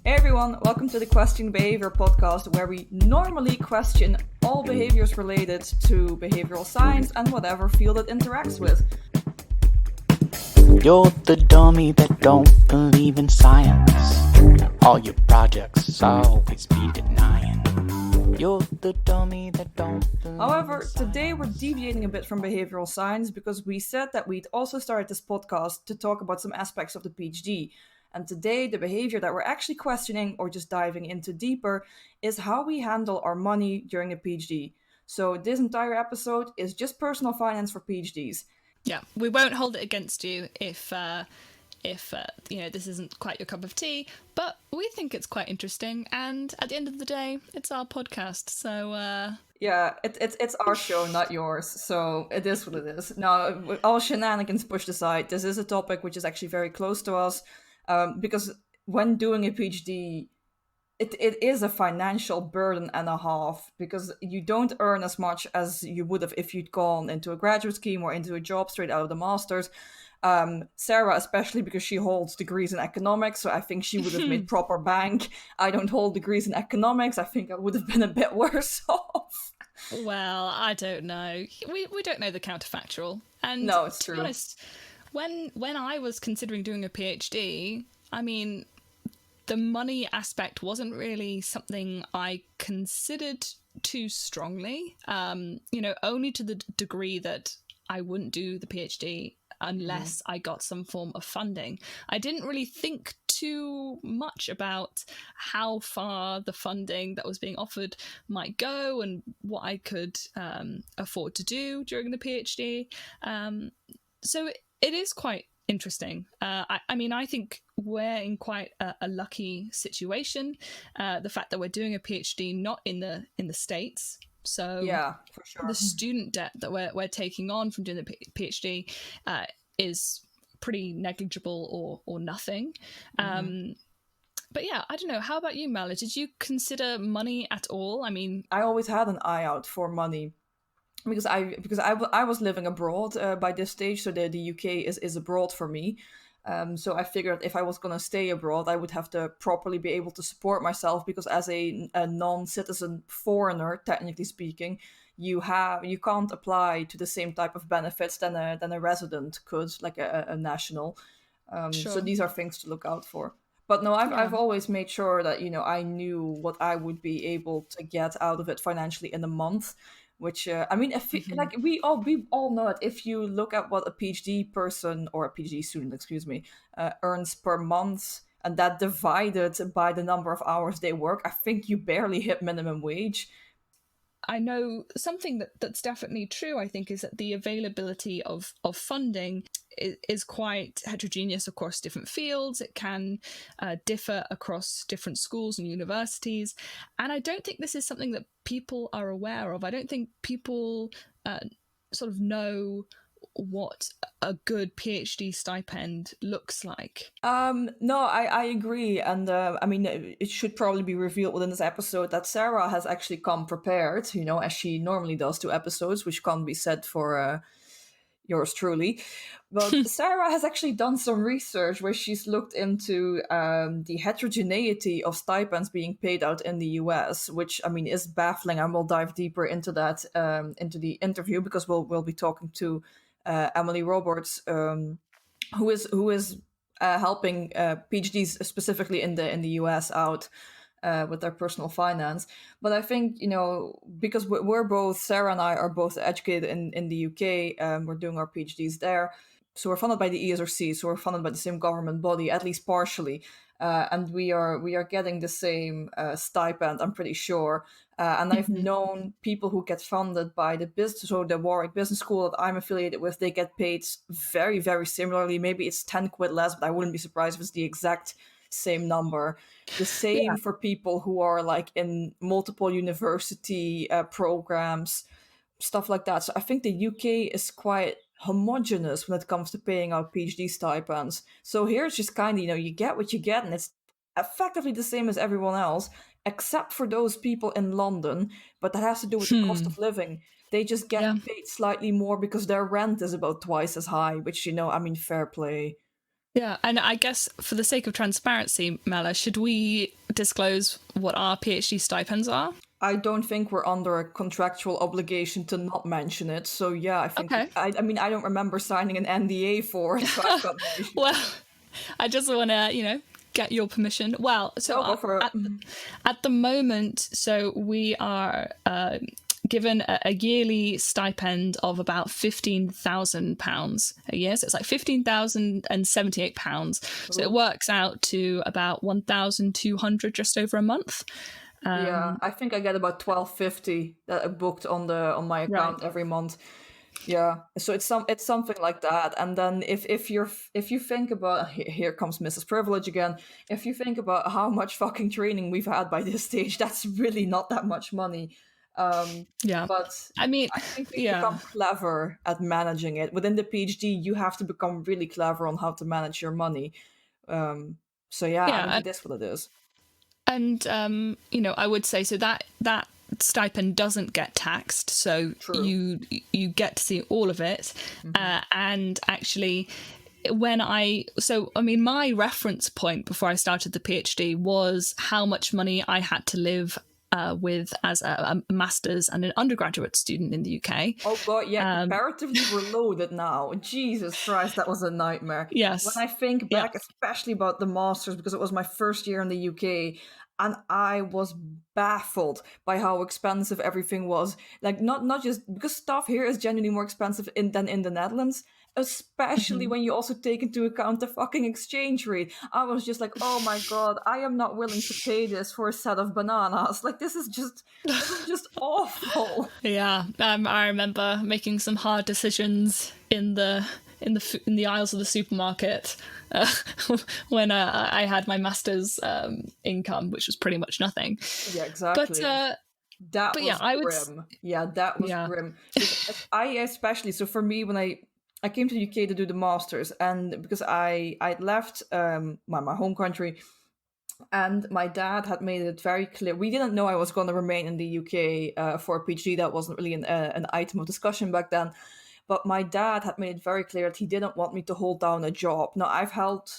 Hey everyone, welcome to the Question Behaviour podcast, where we normally question all behaviors related to behavioral science and whatever field it interacts with. You're the dummy that don't believe in science. All your projects always be denying. You're the dummy that don't believe However, in today we're science. deviating a bit from behavioral science because we said that we'd also started this podcast to talk about some aspects of the PhD. And today, the behavior that we're actually questioning or just diving into deeper is how we handle our money during a PhD. So this entire episode is just personal finance for PhDs. Yeah, we won't hold it against you if this isn't quite your cup of tea, but we think it's quite interesting, and at the end of the day, it's our podcast, so Yeah, it's our show, not yours, so it is what it is. Now, with all shenanigans pushed aside, this is a topic which is actually very close to us, because when doing a PhD, it is a financial burden and a half, because you don't earn as much as you would have if you'd gone into a graduate scheme or into a job straight out of the master's. Sarah, especially because she holds degrees in economics, so I think she would have made proper bank. I don't hold degrees in economics. I think I would have been a bit worse off. well, I don't know. We don't know the counterfactual, and No, it's to true. be honest, when I was considering doing a PhD, I mean, the money aspect wasn't really something I considered too strongly. Only to the degree that I wouldn't do the PhD unless I got some form of funding. I didn't really think too much about how far the funding that was being offered might go and what I could afford to do during the PhD. So it is quite interesting. I think we're in quite a lucky situation. The fact that we're doing a PhD not in the States. So Yeah, for sure. the student debt that we're taking on from doing the PhD is pretty negligible or nothing. But yeah, I don't know. How about you, Mala? Did you consider money at all? I mean, I always had an eye out for money, because I was living abroad by this stage, so the UK is abroad for me. So I figured if I was going to stay abroad, I would have to properly be able to support myself, because as a non-citizen foreigner, technically speaking, you can't apply to the same type of benefits than a resident could, like a national. So Sure. these are things to look out for. But no, I've Yeah. I've always made sure that I knew what I would be able to get out of it financially in a month. Which if like we all know that if you look at what a PhD person or a PhD student, excuse me, earns per month, and that divided by the number of hours they work, I think you barely hit minimum wage. I know something that's definitely true, I think, is that the availability of funding is quite heterogeneous across different fields. It can differ across different schools and universities. And I don't think this is something that people are aware of. I don't think people sort of know what a good PhD stipend looks like. No, I agree, and it should probably be revealed within this episode that Sarah has actually come prepared, as she normally does to episodes, which can't be said for yours truly. But Sarah has actually done some research where she's looked into the heterogeneity of stipends being paid out in the US, which is baffling, and we'll dive deeper into that into the interview, because we'll be talking to Emily Roberts, who is helping PhDs specifically in the US out with their personal finance. But I think because we're both, Sarah and I are both educated in the UK. We're doing our PhDs there, so we're funded by the ESRC, so we're funded by the same government body, at least partially, and we are getting the same stipend, I'm pretty sure. And I've known people who get funded by the Warwick Business School that I'm affiliated with. They get paid very, very similarly. Maybe it's 10 quid less, but I wouldn't be surprised if it's the exact same number. The same for people who are like in multiple university programs, stuff like that. So I think the UK is quite homogenous when it comes to paying out PhD stipends. So here it's just kind of, you get what you get, and it's effectively the same as everyone else, except for those people in London. But that has to do with the cost of living. They just get paid slightly more because their rent is about twice as high, which, fair play. Yeah, and I guess for the sake of transparency, Mela, should we disclose what our PhD stipends are? I don't think we're under a contractual obligation to not mention it. So yeah, I think Okay. I mean I don't remember signing an NDA for it, so I've got no issue. Well, I just want to, get your permission. Well, so Go for it. at the moment, so we are given a yearly stipend of about £15,000 a year. So it's like £15,078. So it works out to about 1,200 just over a month. Yeah, I think I get about $12.50 that I booked on my account every month. Yeah, so it's something like that. And then if you think about, here comes Mrs. Privilege again. If you think about how much fucking training we've had by this stage, that's really not that much money. But I mean, I think we become clever at managing it. Within the PhD, you have to become really clever on how to manage your money. So yeah, I mean, it is what it is. And I would say so that stipend doesn't get taxed, so you get to see all of it. And actually, my reference point before I started the PhD was how much money I had to live with as a master's and an undergraduate student in the UK. Oh god, yeah, comparatively we're loaded now. Jesus Christ, that was a nightmare. Yes. When I think back, especially about the masters, because it was my first year in the UK, and I was baffled by how expensive everything was. Like, not just because stuff here is genuinely more expensive than in the Netherlands, especially when you also take into account the fucking exchange rate. I was just like, oh my god, I am not willing to pay this for a set of bananas. Like, this is just awful. Yeah, I remember making some hard decisions in the aisles of the supermarket when I had my master's income, which was pretty much nothing. Yeah, exactly. That was grim. That was grim. I especially, so for me, when I came to the UK to do the masters, and because I left my home country, and my dad had made it very clear. We didn't know I was going to remain in the UK for a PhD. That wasn't really an item of discussion back then. But my dad had made it very clear that he didn't want me to hold down a job. Now, I've held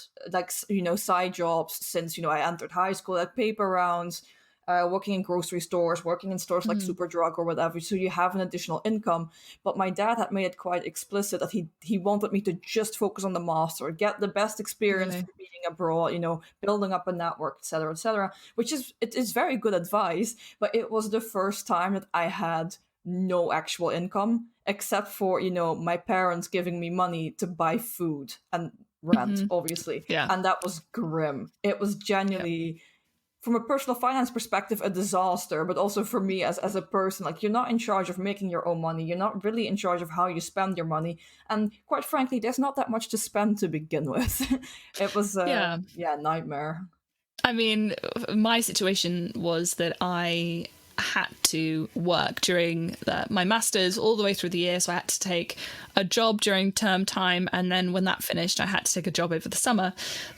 side jobs since I entered high school, like paper rounds, working in grocery stores, working in stores like Superdrug or whatever. So you have an additional income. But my dad had made it quite explicit that he wanted me to just focus on the master, get the best experience from being abroad, building up a network, etc., which is very good advice. But it was the first time that I had no actual income except for my parents giving me money to buy food and rent, obviously. And that was grim. It was genuinely, from a personal finance perspective, a disaster, but also for me as a person, like, you're not in charge of making your own money. You're not really in charge of how you spend your money, and quite frankly, there's not that much to spend to begin with. It was a nightmare. I mean, my situation was that I had to work during my master's all the way through the year, so I had to take a job during term time, and then when that finished I had to take a job over the summer.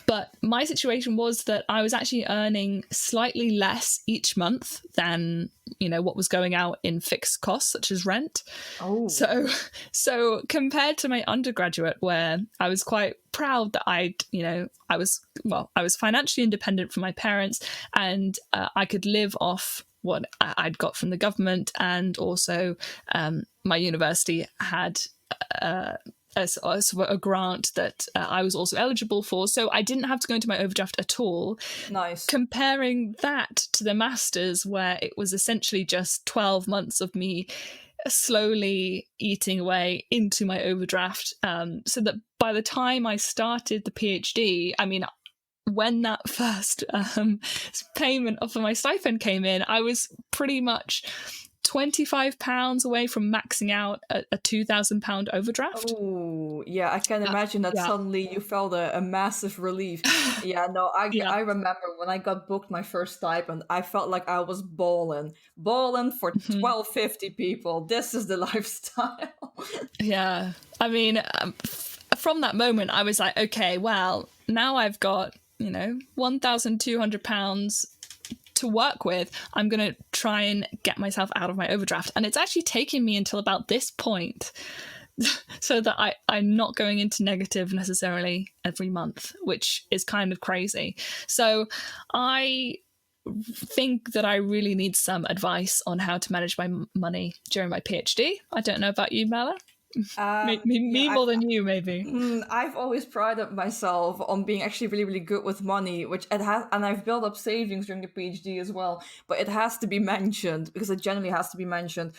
But my situation was that I was actually earning slightly less each month than what was going out in fixed costs such as rent. So compared to my undergraduate, where I was quite proud that I was financially independent from my parents, and I could live off what I'd got from the government, and also my university had a grant that I was also eligible for, so I didn't have to go into my overdraft at all. Nice. Comparing that to the masters, where it was essentially just 12 months of me slowly eating away into my overdraft, so that by the time I started the PhD, I mean, when that first payment for my stipend came in, I was pretty much £25 away from maxing out a £2,000 overdraft. Oh, yeah, I can imagine that suddenly you felt a massive relief. I remember when I got booked my first stipend, I felt like I was balling for $12.50, people. This is the lifestyle. Yeah, I mean, from that moment, I was like, okay, well, now I've got £1,200 to work with. I'm going to try and get myself out of my overdraft. And it's actually taken me until about this point so that I'm not going into negative necessarily every month, which is kind of crazy. So I think that I really need some advice on how to manage my money during my PhD. I don't know about you, Mala. Me more than you, maybe. I've always prided myself on being actually really, really good with money, which it has, and I've built up savings during the PhD as well. But it has to be mentioned because it generally has to be mentioned.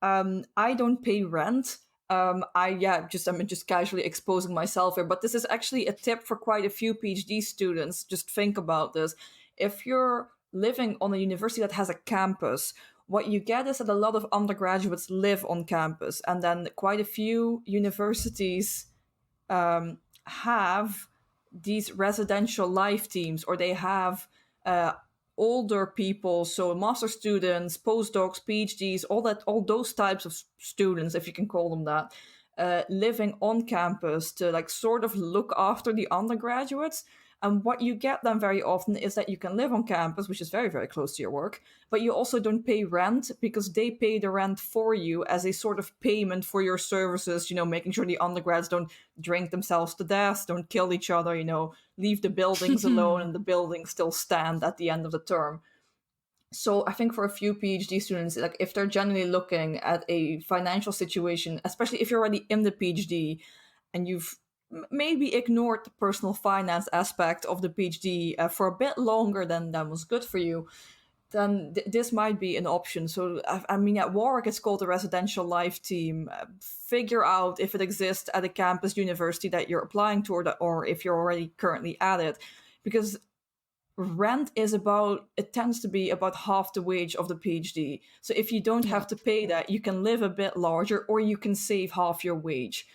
I don't pay rent. I'm just casually exposing myself here, but this is actually a tip for quite a few PhD students. Just think about this: if you're living on a university that has a campus, what you get is that a lot of undergraduates live on campus, and then quite a few universities have these residential life teams, or they have older people, so master students, postdocs, PhDs, all those types of students, if you can call them that, living on campus to like sort of look after the undergraduates. And what you get then very often is that you can live on campus, which is very, very close to your work, but you also don't pay rent because they pay the rent for you as a sort of payment for your services, making sure the undergrads don't drink themselves to death, don't kill each other, leave the buildings alone and the buildings still stand at the end of the term. So I think for a few PhD students, like if they're generally looking at a financial situation, especially if you're already in the PhD and you've maybe ignored the personal finance aspect of the PhD for a bit longer than was good for you, then this might be an option. So, I mean, at Warwick, it's called the Residential Life Team. Figure out if it exists at a campus university that you're applying toward, or if you're already currently at it. Because rent tends to be about half the wage of the PhD. So if you don't have to pay that, you can live a bit larger, or you can save half your wage.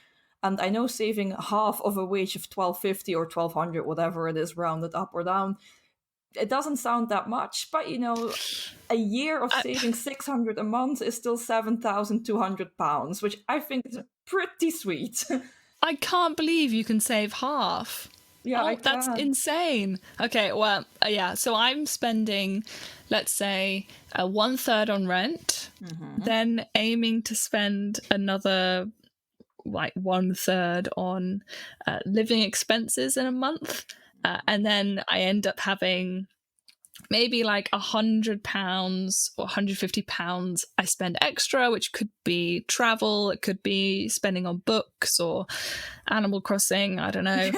And I know saving half of a wage of $1,250 or $1,200, whatever it is, rounded up or down, it doesn't sound that much, but a year of saving $600 a month is still £7,200, which I think is pretty sweet. I can't believe you can save half. Yeah, that's insane. Okay, well, yeah. So I'm spending, let's say, 1/3 on rent, then aiming to spend another like 1/3 on living expenses in a month, and then I end up having maybe like £100 or £150 I spend extra, which could be travel, it could be spending on books or Animal Crossing. I don't know.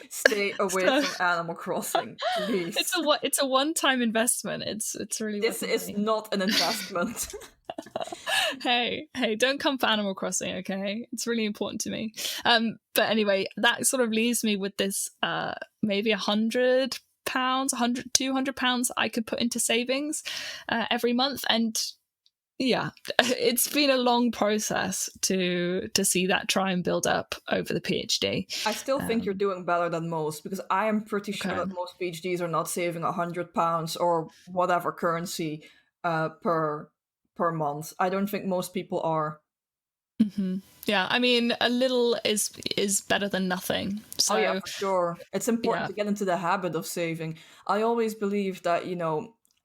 Stay away from Animal Crossing, please. It's a one-time investment. It's really. This is not an investment. Hey, don't come for Animal Crossing, okay? It's really important to me. But anyway, that sort of leaves me with this maybe £100, £200 I could put into savings every month. And yeah, it's been a long process to see that try and build up over the PhD. I still think you're doing better than most, because I am pretty sure that most PhDs are not saving £100 or whatever currency per month. I don't think most people are. Mm-hmm. Yeah, I mean, a little is better than nothing. So, oh yeah, for sure. It's important to get into the habit of saving. I always believe that,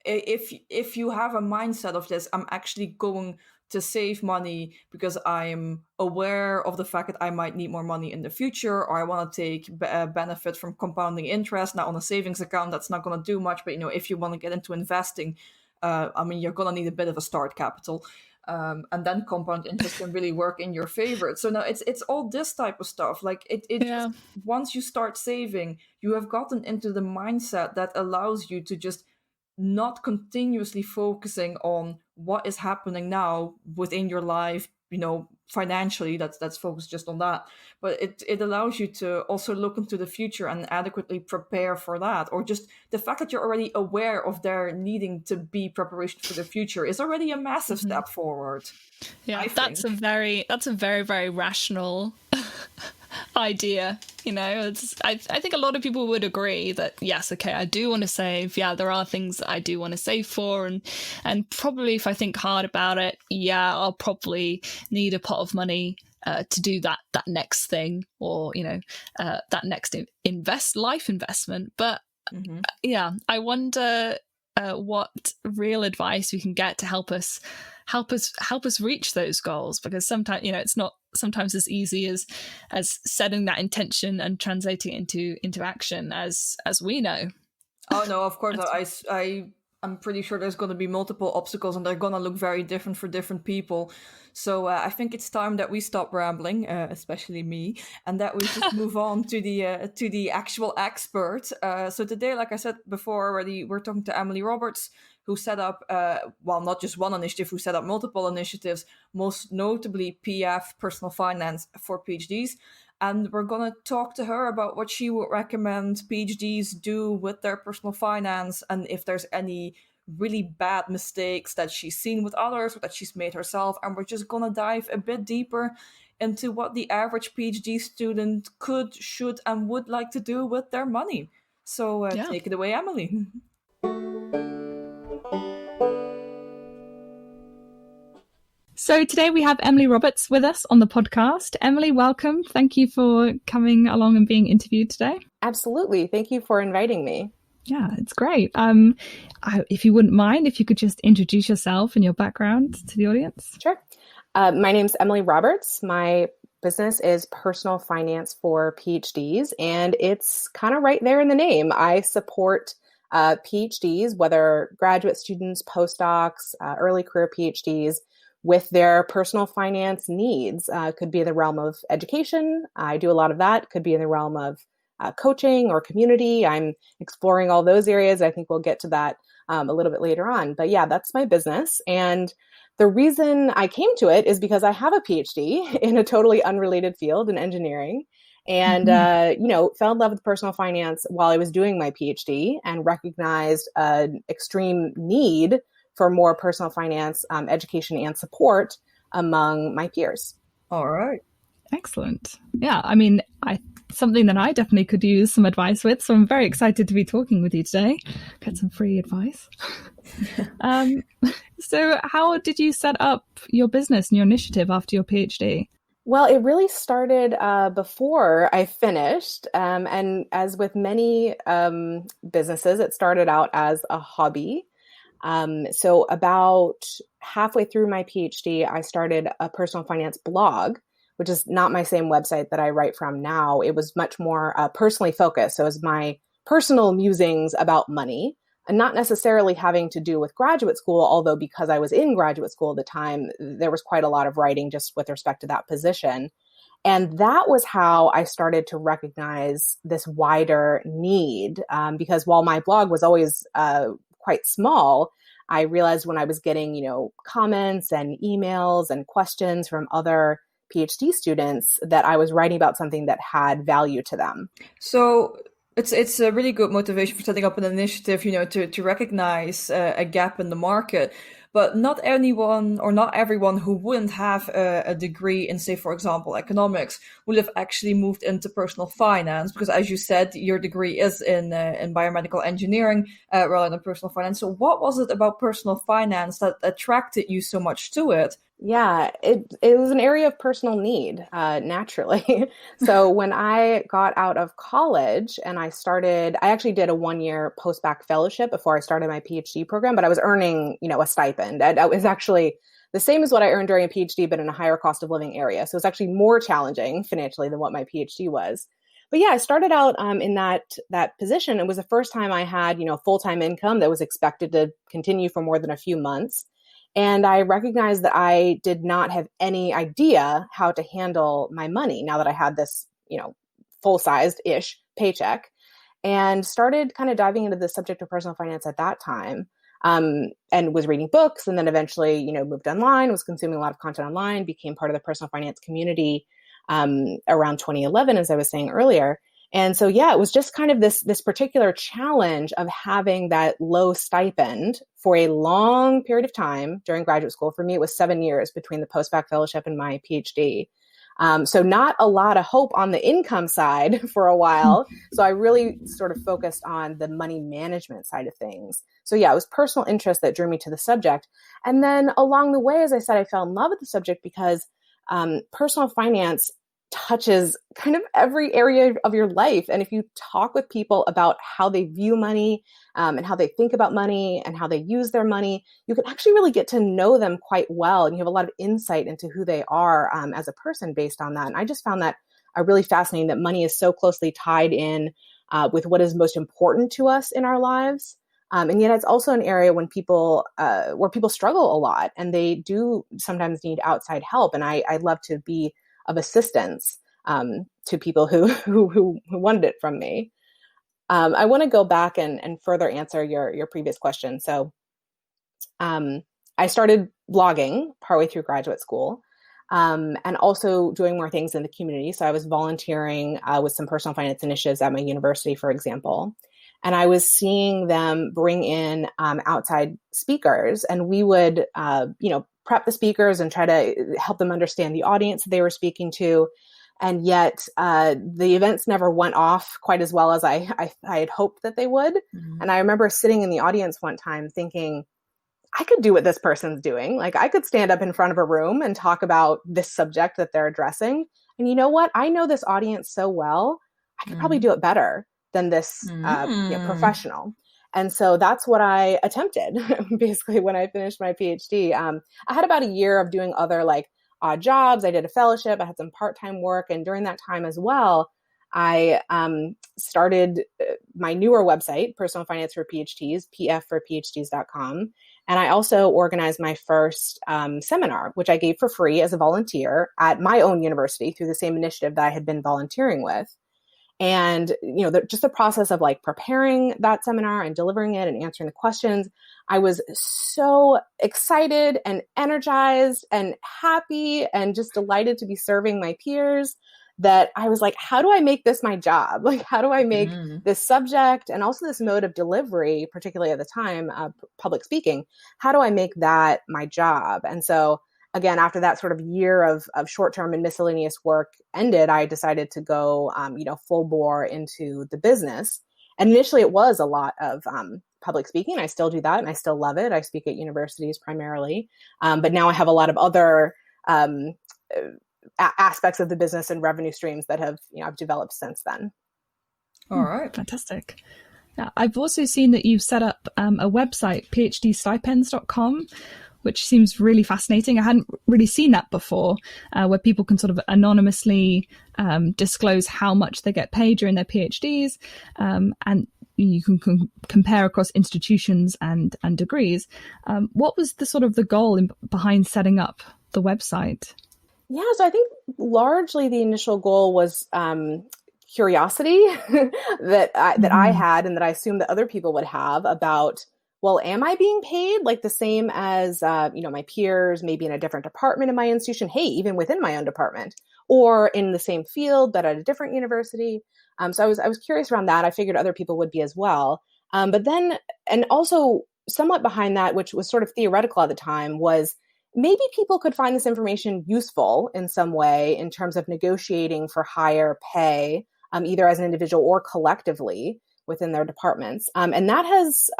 if you have a mindset of this, I'm actually going to save money because I'm aware of the fact that I might need more money in the future, or I want to take benefit from compounding interest. Now, on a savings account, that's not going to do much, but if you want to get into investing, you're going to need a bit of a start capital. And then compound interest can really work in your favor. So now it's all this type of stuff. Like just, once you start saving, you have gotten into the mindset that allows you to just not continuously focusing on what is happening now within your life, financially, that's focused just on that. But it allows you to also look into the future and adequately prepare for that. Or just the fact that you're already aware of there needing to be preparation for the future is already a massive step forward. Yeah, that's a very, very rational idea. I think a lot of people would agree that yes, okay, I do want to save. Yeah, there are things that I do want to save for, and probably if I think hard about it, yeah, I'll probably need a pot of money to do that next thing, or that next life investment. But yeah, I wonder what real advice we can get to help us reach those goals, because sometimes it's not sometimes as easy as setting that intention and translating it into action, as we know. Oh no, of course. I'm pretty sure there's going to be multiple obstacles, and they're going to look very different for different people. So I think it's time that we stop rambling, especially me, and that we just move on to the actual expert. So today, like I said before already, we're talking to Emily Roberts, who set up, not just one initiative, who set up multiple initiatives, most notably PF, Personal Finance for PhDs. And we're going to talk to her about what she would recommend PhDs do with their personal finance, and if there's any really bad mistakes that she's seen with others or that she's made herself. And we're just going to dive a bit deeper into what the average PhD student could, should, and would like to do with their money. So take it away, Emily. So today we have Emily Roberts with us on the podcast. Emily, welcome. Thank you for coming along and being interviewed today. Absolutely. Thank you for inviting me. Yeah, it's great. If you wouldn't mind, if you could just introduce yourself and your background to the audience. Sure. My name's Emily Roberts. My business is Personal Finance for PhDs, and it's kind of right there in the name. I support PhDs, whether graduate students, postdocs, early career PhDs, with their personal finance needs. Could be in the realm of education. I do a lot of that. Could be in the realm of coaching or community. I'm exploring all those areas. I think we'll get to that a little bit later on. But yeah, that's my business. And the reason I came to it is because I have a PhD in a totally unrelated field in engineering. And, fell in love with personal finance while I was doing my PhD and recognized an extreme need for more personal finance education and support among my peers. All right. Excellent. Yeah, I mean, something that I definitely could use some advice with. So I'm very excited to be talking with you today. Get some free advice. So how did you set up your business and your initiative after your PhD? Well, it really started before I finished. And as with many businesses, it started out as a hobby. So about halfway through my PhD, I started a personal finance blog, which is not my same website that I write from now. It was much more personally focused. So it was my personal musings about money, and not necessarily having to do with graduate school, although because I was in graduate school at the time, there was quite a lot of writing just with respect to that position. And that was how I started to recognize this wider need, because while my blog was always quite small, I realized when I was getting, comments and emails and questions from other PhD students that I was writing about something that had value to them. So it's a really good motivation for setting up an initiative, to recognize a gap in the market. But not anyone or not everyone who wouldn't have a degree in, say, for example, economics, would have actually moved into personal finance. Because as you said, your degree is in biomedical engineering rather than personal finance. So what was it about personal finance that attracted you so much to it? Yeah, it was an area of personal need, naturally. So when I got out of college and I actually did a 1-year post-bac fellowship before I started my PhD program, but I was earning, a stipend. It was actually the same as what I earned during a PhD, but in a higher cost of living area. So it's actually more challenging financially than what my PhD was. But yeah, I started out in that position. It was the first time I had, full-time income that was expected to continue for more than a few months. And I recognized that I did not have any idea how to handle my money now that I had this, full-sized-ish paycheck, and started kind of diving into the subject of personal finance at that time, and was reading books, and then eventually, moved online, was consuming a lot of content online, became part of the personal finance community around 2011, as I was saying earlier. And so, yeah, it was just kind of this particular challenge of having that low stipend for a long period of time during graduate school. For me, it was 7 years between the post-bac fellowship and my PhD. So not a lot of hope on the income side for a while. So I really sort of focused on the money management side of things. So yeah, it was personal interest that drew me to the subject. And then along the way, as I said, I fell in love with the subject because personal finance touches kind of every area of your life. And if you talk with people about how they view money, and how they think about money and how they use their money, you can actually really get to know them quite well. And you have a lot of insight into who they are as a person based on that. And I just found that really fascinating, that money is so closely tied in with what is most important to us in our lives. And yet it's also an area where people struggle a lot, and they do sometimes need outside help. And I'd love to be of assistance to people who wanted it from me. I want to go back and further answer your previous question. So I started blogging partway through graduate school, and also doing more things in the community. So I was volunteering with some personal finance initiatives at my university, for example. And I was seeing them bring in outside speakers, and we would, prep the speakers and try to help them understand the audience that they were speaking to. And yet the events never went off quite as well as I had hoped that they would. Mm-hmm. And I remember sitting in the audience one time thinking, I could do what this person's doing. Like, I could stand up in front of a room and talk about this subject that they're addressing. And you know what? I know this audience so well, I could probably do it better than this professional. And so that's what I attempted basically when I finished my PhD. I had about a year of doing other like odd jobs. I did a fellowship. I had some part-time work. And during that time as well, I started my newer website, Personal Finance for PhDs, pfforphds.com. And I also organized my first seminar, which I gave for free as a volunteer at my own university through the same initiative that I had been volunteering with. And, just the process of like preparing that seminar and delivering it and answering the questions, I was so excited and energized and happy and just delighted to be serving my peers that I was like, how do I make this my job? Like, how do I make this subject and also this mode of delivery, particularly at the time, public speaking, how do I make that my job? And so again, after that sort of year of short-term and miscellaneous work ended, I decided to go, full bore into the business. And initially it was a lot of public speaking. I still do that and I still love it. I speak at universities primarily. But now I have a lot of other aspects of the business and revenue streams that have, I've developed since then. All right. Fantastic. Yeah, I've also seen that you've set up a website, phdstipends.com, which seems really fascinating. I hadn't really seen that before, where people can sort of anonymously disclose how much they get paid during their PhDs, and you can compare across institutions and degrees. What was the sort of the goal behind setting up the website? Yeah, so I think largely the initial goal was curiosity that I had, and that I assumed that other people would have about, well, am I being paid like the same as, my peers, maybe in a different department in my institution? Hey, even within my own department, or in the same field, but at a different university. So I was curious around that. I figured other people would be as well. But then, and also somewhat behind that, which was sort of theoretical at the time, was maybe people could find this information useful in some way in terms of negotiating for higher pay, either as an individual or collectively within their departments. And that has,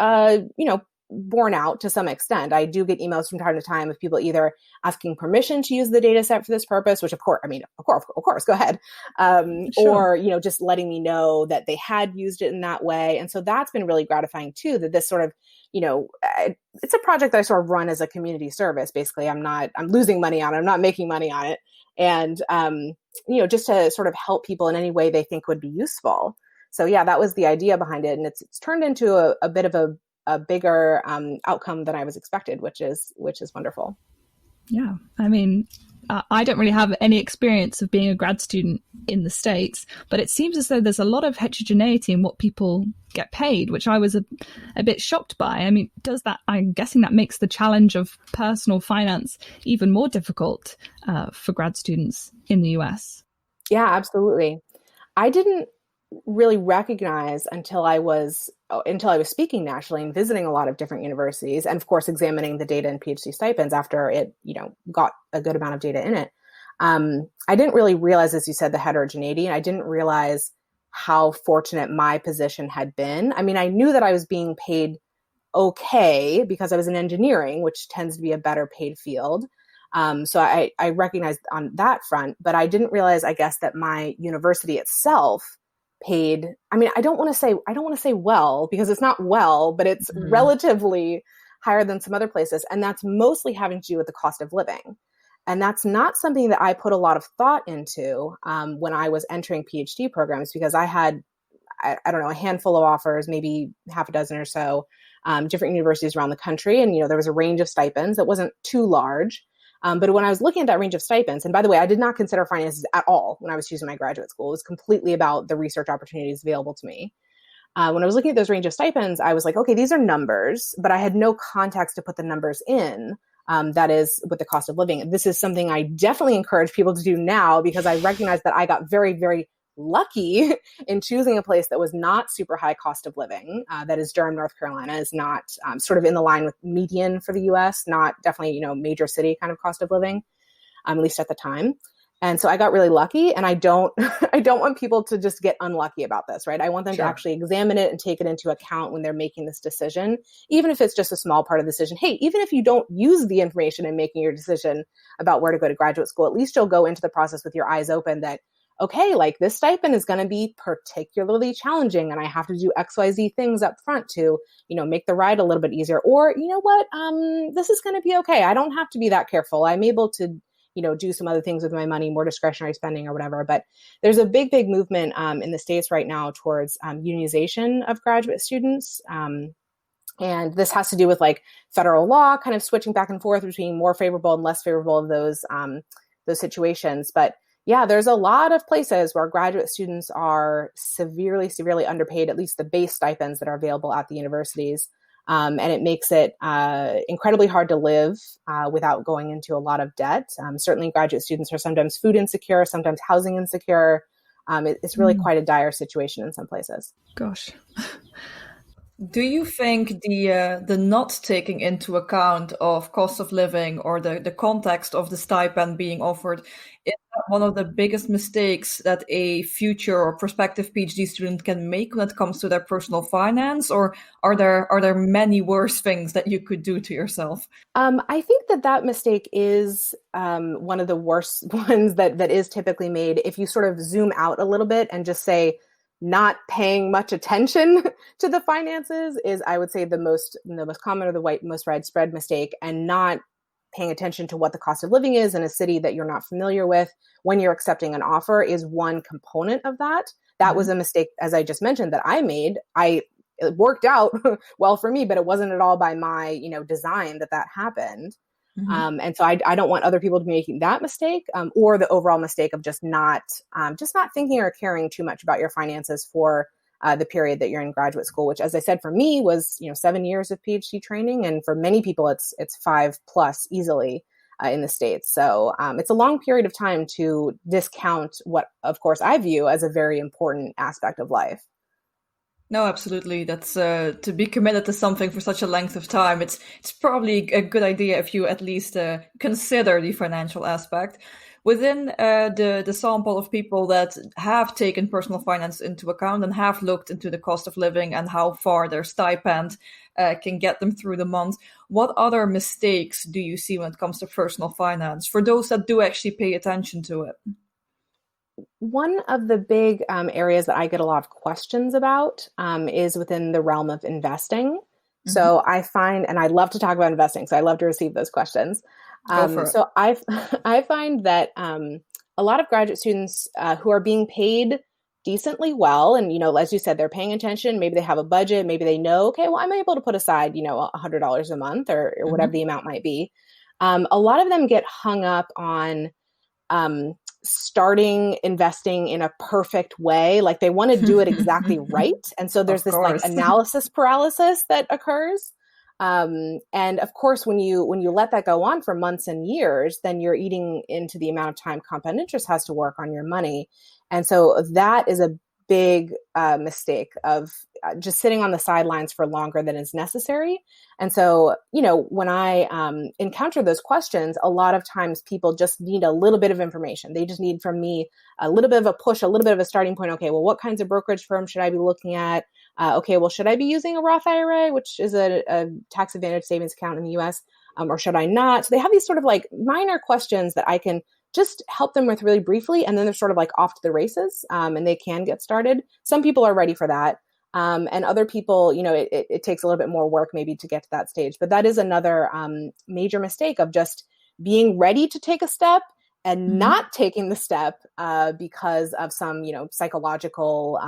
borne out to some extent. I do get emails from time to time of people either asking permission to use the data set for this purpose, which of course, go ahead. Sure. Or, just letting me know that they had used it in that way. And so that's been really gratifying too, that this sort of, it's a project that I sort of run as a community service. Basically, I'm losing money on it. I'm not making money on it. And, just to sort of help people in any way they think would be useful. So yeah, that was the idea behind it. And it's turned into a bit of a bigger outcome than I was expected, which is wonderful. Yeah. I mean, I don't really have any experience of being a grad student in the States, but it seems as though there's a lot of heterogeneity in what people get paid, which I was a bit shocked by. I mean, I'm guessing that makes the challenge of personal finance even more difficult for grad students in the US. Yeah, absolutely. I didn't really recognize until I was speaking nationally and visiting a lot of different universities, and of course examining the data in PhD stipends after it, got a good amount of data in it. I didn't really realize, as you said, the heterogeneity, and I didn't realize how fortunate my position had been. I mean, I knew that I was being paid okay because I was in engineering, which tends to be a better paid field. So I recognized on that front, but I didn't realize, I guess, that my university itself paid. I mean, I don't want to say well, because it's not well, but it's relatively higher than some other places. And that's mostly having to do with the cost of living. And that's not something that I put a lot of thought into when I was entering PhD programs, because I had, I don't know, a handful of offers, maybe half a dozen or so, different universities around the country. And, there was a range of stipends that wasn't too large. But when I was looking at that range of stipends, and by the way, I did not consider finances at all when I was choosing my graduate school. It was completely about the research opportunities available to me. When I was looking at those range of stipends, I was like, okay, these are numbers, but I had no context to put the numbers in. That is with the cost of living. This is something I definitely encourage people to do now, because I recognize that I got very, very lucky in choosing a place that was not super high cost of living. That is Durham, North Carolina, is not sort of in the line with median for the US, not definitely, major city kind of cost of living, at least at the time. And so I got really lucky, and I don't want people to just get unlucky about this, right? I want them to actually examine it and take it into account when they're making this decision, even if it's just a small part of the decision. Hey, even if you don't use the information in making your decision about where to go to graduate school, at least you'll go into the process with your eyes open that, okay, like this stipend is going to be particularly challenging, and I have to do XYZ things up front to, make the ride a little bit easier. Or, you know what, this is going to be okay. I don't have to be that careful. I'm able to do some other things with my money, more discretionary spending or whatever. But there's a big, big movement in the States right now towards unionization of graduate students. And this has to do with like federal law kind of switching back and forth between more favorable and less favorable of those situations. But yeah, there's a lot of places where graduate students are severely, severely underpaid, at least the base stipends that are available at the universities. And it makes it incredibly hard to live without going into a lot of debt. Certainly graduate students are sometimes food insecure, sometimes housing insecure. It's really quite a dire situation in some places. Gosh. Do you think the not taking into account of cost of living or the context of the stipend being offered is that one of the biggest mistakes that a future or prospective PhD student can make when it comes to their personal finance, or are there many worse things that you could do to yourself? I think that mistake is one of the worst ones that is typically made. If you sort of zoom out a little bit and just say, not paying much attention to the finances is, I would say, the most common or the most widespread mistake, and not paying attention to what the cost of living is in a city that you're not familiar with when you're accepting an offer is one component of that. That was a mistake, as I just mentioned, that I made. It worked out well for me, but it wasn't at all by my, design that happened. And so I don't want other people to be making that mistake, or the overall mistake of just not thinking or caring too much about your finances for the period that you're in graduate school, which, as I said, for me was 7 years of PhD training, and for many people it's 5+ easily in the States. So it's a long period of time to discount what, of course, I view as a very important aspect of life. No, absolutely. That's to be committed to something for such a length of time. It's probably a good idea if you at least consider the financial aspect. Within the sample of people that have taken personal finance into account and have looked into the cost of living and how far their stipend can get them through the month, what other mistakes do you see when it comes to personal finance for those that do actually pay attention to it? One of the big areas that I get a lot of questions about is within the realm of investing. So I find, and I love to talk about investing, so I love to receive those questions. So I find that a lot of graduate students who are being paid decently well, and as you said, they're paying attention. Maybe they have a budget. Maybe they know, okay, well, I'm able to put aside $100 a month or whatever the amount might be. A lot of them get hung up on starting investing in a perfect way. Like they want to do it exactly right. And so there's this like analysis paralysis that occurs. And of course, when you let that go on for months and years, then you're eating into the amount of time compound interest has to work on your money. And so that is a big mistake of just sitting on the sidelines for longer than is necessary. And so, when I encounter those questions, a lot of times people just need a little bit of information. They just need from me a little bit of a push, a little bit of a starting point. Okay, well, what kinds of brokerage firms should I be looking at? Okay, well, should I be using a Roth IRA, which is a tax advantage savings account in the US? or should I not? So they have these sort of like minor questions that I can just help them with really briefly. And then they're sort of like off to the races, and they can get started. Some people are ready for that. And other people, it takes a little bit more work maybe to get to that stage. But that is another major mistake of just being ready to take a step and not taking the step because of some, psychological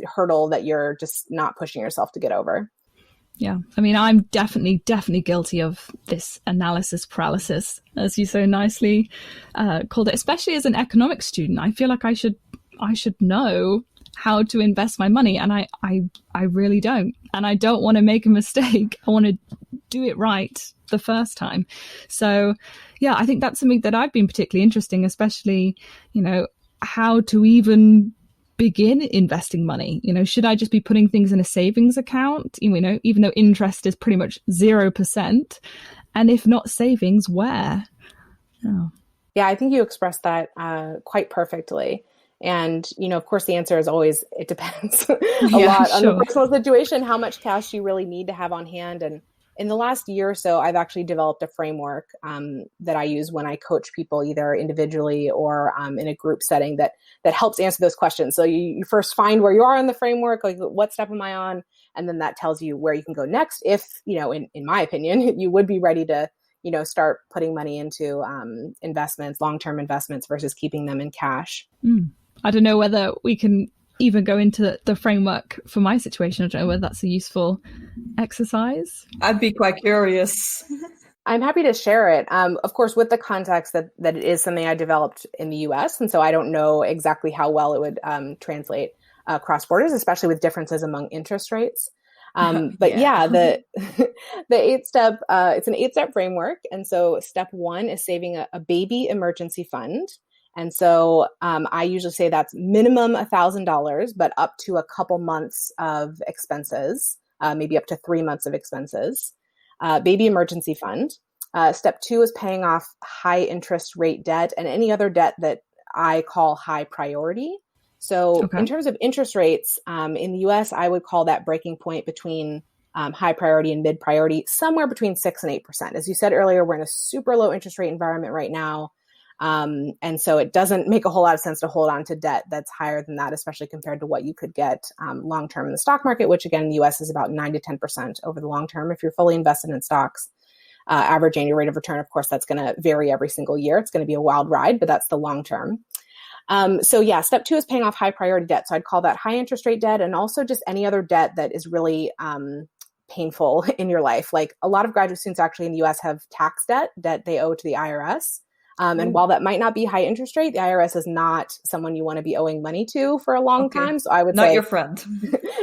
hurdle that you're just not pushing yourself to get over. Yeah. I mean, I'm definitely guilty of this analysis paralysis, as you so nicely called it, especially as an economics student. I feel like I should know how to invest my money, and I really don't. And I don't want to make a mistake. I want to do it right the first time. So yeah, I think that's something that I've been particularly interesting, especially, how to even begin investing money. Should I just be putting things in a savings account, even though interest is pretty much 0%? And if not savings, where? Oh. Yeah, I think you expressed that quite perfectly. And, of course, the answer is always, it depends a lot on the personal situation, how much cash you really need to have on hand. And in the last year or so, I've actually developed a framework that I use when I coach people, either individually or in a group setting, that helps answer those questions. So you first find where you are in the framework, like what step am I on? And then that tells you where you can go next. If, in my opinion, you would be ready to, start putting money into investments, long-term investments versus keeping them in cash. I don't know whether we can even go into the framework for my situation. I don't know whether that's a useful exercise. I'd be quite curious. I'm happy to share it. Of course, with the context that it is something I developed in the US. And so I don't know exactly how well it would translate across borders, especially with differences among interest rates. But the 8-step, it's an 8-step framework. And so step 1 is saving a baby emergency fund. And so I usually say that's minimum $1,000, but up to a couple months of expenses, maybe up to 3 months of expenses. Baby emergency fund. Step 2 is paying off high interest rate debt and any other debt that I call high priority. So in terms of interest rates, in the US, I would call that breaking point between high priority and mid priority, somewhere between 6 and 8%. As you said earlier, we're in a super low interest rate environment right now. And so it doesn't make a whole lot of sense to hold on to debt that's higher than that, especially compared to what you could get long-term in the stock market, which again, in the US is about 9 to 10% over the long term. If you're fully invested in stocks, average annual rate of return, of course, that's going to vary every single year. It's going to be a wild ride, but that's the long term. Step 2 is paying off high priority debt. So I'd call that high interest rate debt, and also just any other debt that is really painful in your life. Like a lot of graduate students actually in the US have tax debt that they owe to the IRS. And while that might not be high interest rate, the IRS is not someone you want to be owing money to for a long time. So I would say, not your friend.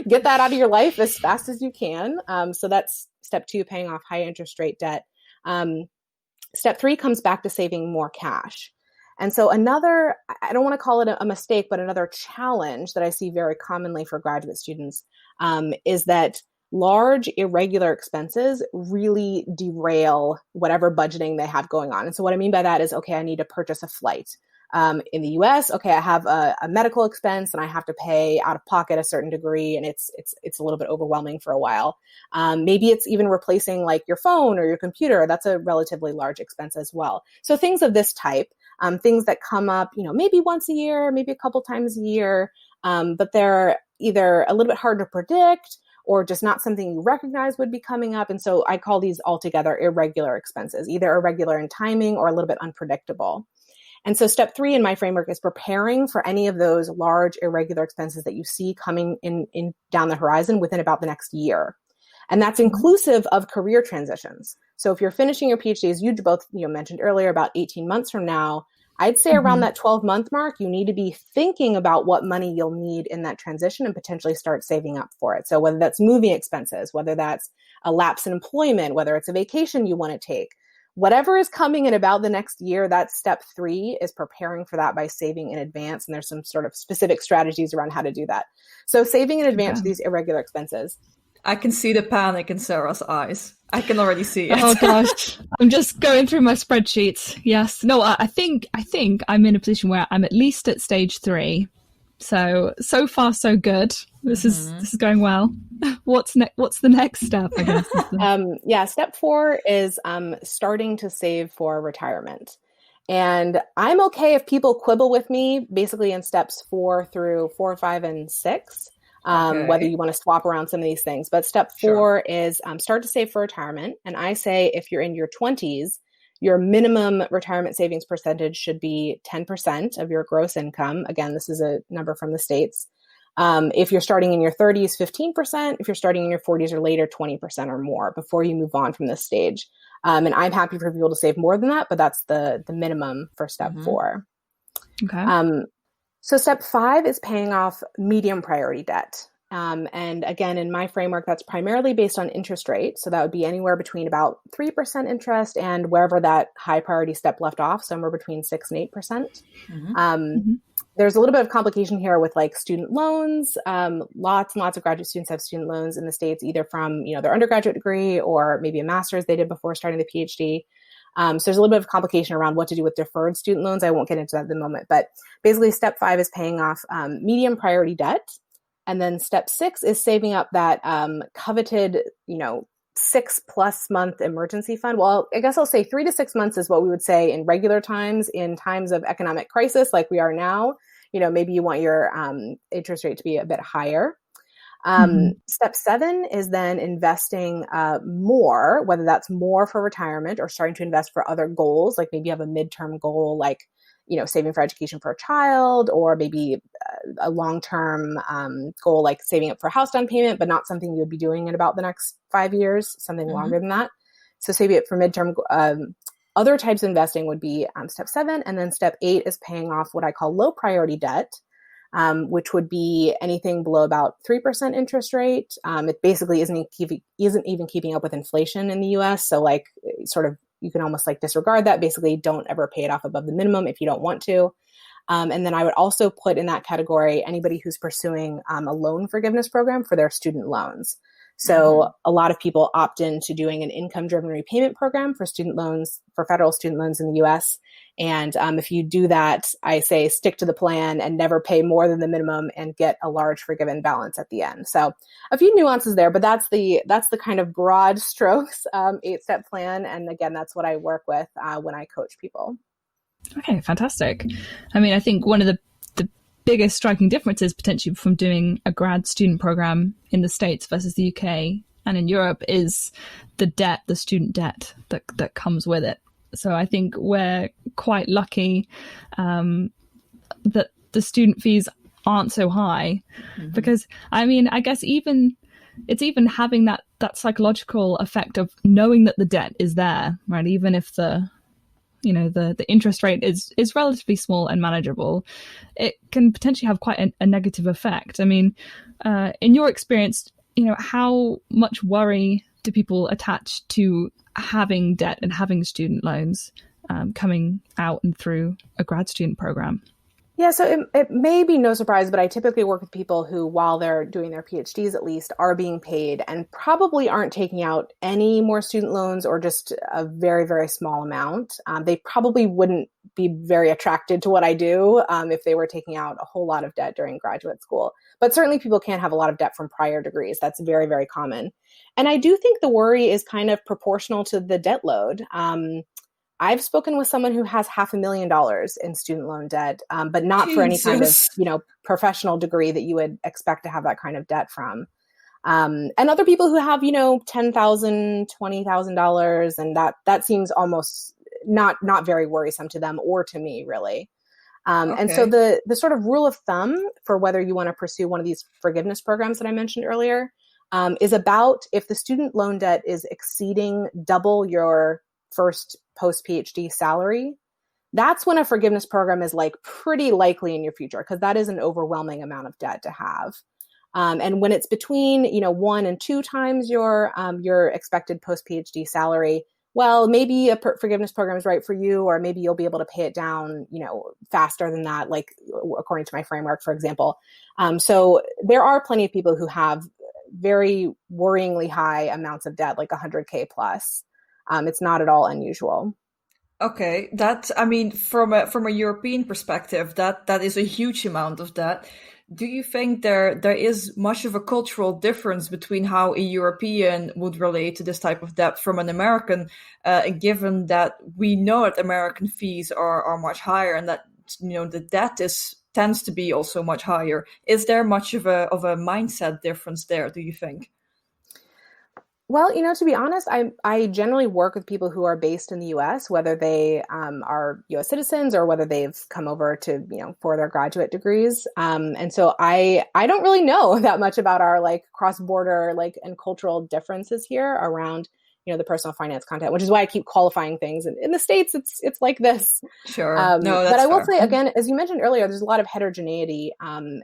Get that out of your life as fast as you can. So that's step 2, paying off high interest rate debt. Step 3 comes back to saving more cash. And so another, I don't want to call it a mistake, but another challenge that I see very commonly for graduate students is that large irregular expenses really derail whatever budgeting they have going on. And so what I mean by that is, okay, I need to purchase a flight. In the US, okay, I have a medical expense and I have to pay out of pocket a certain degree, and it's a little bit overwhelming for a while. Maybe it's even replacing like your phone or your computer. That's a relatively large expense as well. So things of this type, things that come up, maybe once a year, maybe a couple times a year, but they're either a little bit hard to predict or just not something you recognize would be coming up. And so I call these altogether irregular expenses, either irregular in timing or a little bit unpredictable. And so step 3 in my framework is preparing for any of those large irregular expenses that you see coming in down the horizon within about the next year. And that's inclusive of career transitions. So if you're finishing your PhD, as you both mentioned earlier, about 18 months from now, I'd say around that 12-month mark, you need to be thinking about what money you'll need in that transition and potentially start saving up for it. So whether that's moving expenses, whether that's a lapse in employment, whether it's a vacation you want to take, whatever is coming in about the next year, that's step 3 is preparing for that by saving in advance. And there's some sort of specific strategies around how to do that. So saving in advance for these irregular expenses. I can see the panic in Sarah's eyes. I can already see it. Oh gosh, I'm just going through my spreadsheets. Yes, no, I think I'm in a position where I'm at least at stage 3, So far so good. This is going well. What's the next step, I guess? Step 4 is starting to save for retirement. And I'm okay if people quibble with me basically in steps 4 through 4, 5, and 6, whether you want to swap around some of these things. But step 4 is start to save for retirement. And I say if you're in your 20s, your minimum retirement savings percentage should be 10% of your gross income. Again, this is a number from the States. If you're starting in your 30s, 15%. If you're starting in your 40s or later, 20% or more before you move on from this stage. And I'm happy for people to save more than that, but that's the minimum for step 4. Okay. So step 5 is paying off medium priority debt. And again, in my framework, that's primarily based on interest rate. So that would be anywhere between about 3% interest and wherever that high priority step left off, somewhere between 6 and 8%. There's a little bit of complication here with like student loans. Lots and lots of graduate students have student loans in the States, either from their undergraduate degree or maybe a master's they did before starting the PhD. So there's a little bit of complication around what to do with deferred student loans. I won't get into that at the moment, but basically step 5 is paying off medium priority debt. And then step 6 is saving up that coveted, 6+ month emergency fund. Well, I guess I'll say 3 to 6 months is what we would say in regular times. In times of economic crisis like we are now, maybe you want your interest rate to be a bit higher. Step 7 is then investing more, whether that's more for retirement or starting to invest for other goals. Like maybe you have a midterm goal, like, saving for education for a child, or maybe a long-term goal, like saving up for a house down payment, but not something you would be doing in about the next 5 years, something longer than that. So saving it for midterm. Other types of investing would be step 7. And then step 8 is paying off what I call low priority debt, which would be anything below about 3% interest rate. It basically isn't even keeping up with inflation in the US. So like sort of, you can almost like disregard that. Basically, don't ever pay it off above the minimum if you don't want to. And then I would also put in that category anybody who's pursuing a loan forgiveness program for their student loans. So a lot of people opt into doing an income-driven repayment program for student loans, for federal student loans in the US. And if you do that, I say stick to the plan and never pay more than the minimum and get a large forgiven balance at the end. So a few nuances there, but that's the kind of broad strokes 8-step plan. And again, that's what I work with when I coach people. Okay, fantastic. I mean, I think one of the biggest striking differences potentially from doing a grad student program in the States versus the UK and in Europe is the student debt that comes with it. So I think we're quite lucky that the student fees aren't so high, because I mean, I guess it's even having that psychological effect of knowing that the debt is there, right? Even if the interest rate is relatively small and manageable, it can potentially have quite a negative effect. I mean, in your experience, how much worry do people attach to having debt and having student loans coming out and through a grad student program? Yeah, so it may be no surprise, but I typically work with people who, while they're doing their PhDs at least, are being paid and probably aren't taking out any more student loans or just a very, very small amount. They probably wouldn't be very attracted to what I do if they were taking out a whole lot of debt during graduate school. But certainly people can have a lot of debt from prior degrees. That's very, very common. And I do think the worry is kind of proportional to the debt load. I've spoken with someone who has $500,000 in student loan debt, but not for any kind of, professional degree that you would expect to have that kind of debt from. And other people who have, $10,000, $20,000, and that seems almost not very worrisome to them or to me, really. And so the sort of rule of thumb for whether you want to pursue one of these forgiveness programs that I mentioned earlier is about if the student loan debt is exceeding double your first post-PhD salary, that's when a forgiveness program is like pretty likely in your future, because that is an overwhelming amount of debt to have. And when it's between 1 and 2 times your expected post-PhD salary, well, maybe a forgiveness program is right for you, or maybe you'll be able to pay it down, faster than that, like according to my framework, for example. So there are plenty of people who have very worryingly high amounts of debt, like 100K plus. It's not at all unusual. Okay, from a European perspective, that is a huge amount of debt. Do you think there is much of a cultural difference between how a European would relate to this type of debt from an American, given that we know that American fees are much higher and that the debt tends to be also much higher? Is there much of a mindset difference there, do you think? Well, to be honest, I generally work with people who are based in the U.S., whether they are U.S. citizens or whether they've come over to, for their graduate degrees. And so I don't really know that much about our like cross-border and cultural differences here around, the personal finance content, which is why I keep qualifying things. And in the States, it's like this. Sure. No, but that's I will fair. say again, as you mentioned earlier, there's a lot of heterogeneity